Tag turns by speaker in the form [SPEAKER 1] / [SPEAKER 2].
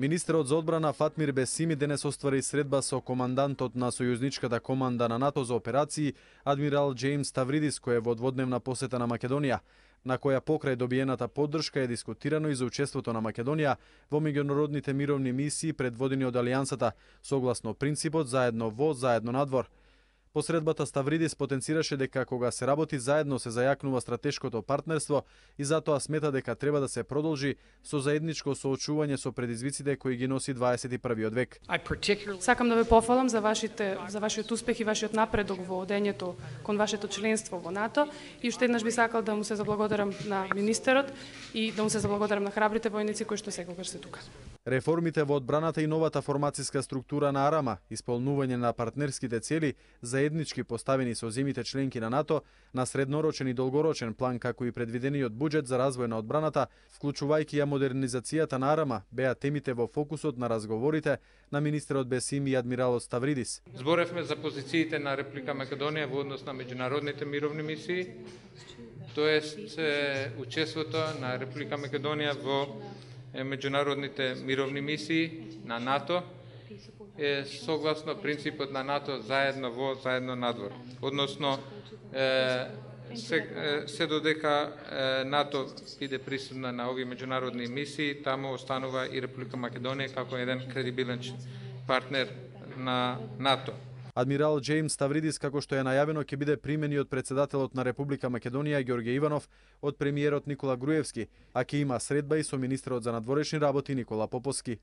[SPEAKER 1] Министерот за одбрана Фатмир Бесими денес оствари средба со командантот на сојузничката команда на НАТО за операции, адмирал Джеймс Ставридис, кој е во дводневна посета на Македонија, на која покрај добиената поддршка е дискутирано и за учеството на Македонија во меѓународните мировни мисии предводени од Алијансата, согласно принципот заедно во, заедно надвор. По средбата Ставридис потенцираше дека кога се работи заедно се зајакнува стратешкото партнерство и затоа смета дека треба да се продолжи со заедничко соочување со предизвиците кои ги носи 21 век.
[SPEAKER 2] Сакам да ве пофалам за вашиот успех и вашиот напредок во одењето кон вашето членство во НАТО и уште еднаш би сакал да му се заблагодарам на министерот и да му се заблагодарам на храбрите војници кои што секогаш се тука.
[SPEAKER 1] Реформите во одбраната и новата формацијска структура на АРАМА, исполнување на партнерските цели, заеднички поставени со земјите членки на НАТО, на среднорочен и долгорочен план како и предвидениот буџет за развој на одбраната, вклучувајќи ја модернизацијата на АРАМА, беа темите во фокусот на разговорите на министерот Бесими и адмиралот Ставридис.
[SPEAKER 3] Зборевме за позициите на Република Македонија во однос на меѓународните мировни мисии, тоест учеството на Република Македонија во меѓународните мировни мисии на НАТО е согласно принципот на НАТО заедно во, заедно надвор. Односно, се додека НАТО биде присутна на овие меѓународни мисии, таму останува и Република Македонија како еден кредибилен партнер на НАТО.
[SPEAKER 1] Адмирал Джеймс Ставридис, како што е најавено, ќе биде примени од председателот на Република Македонија Ѓорѓе Иванов, од премиерот Никола Груевски, а ќе има средба и со министерот за надворешни работи Никола Поповски.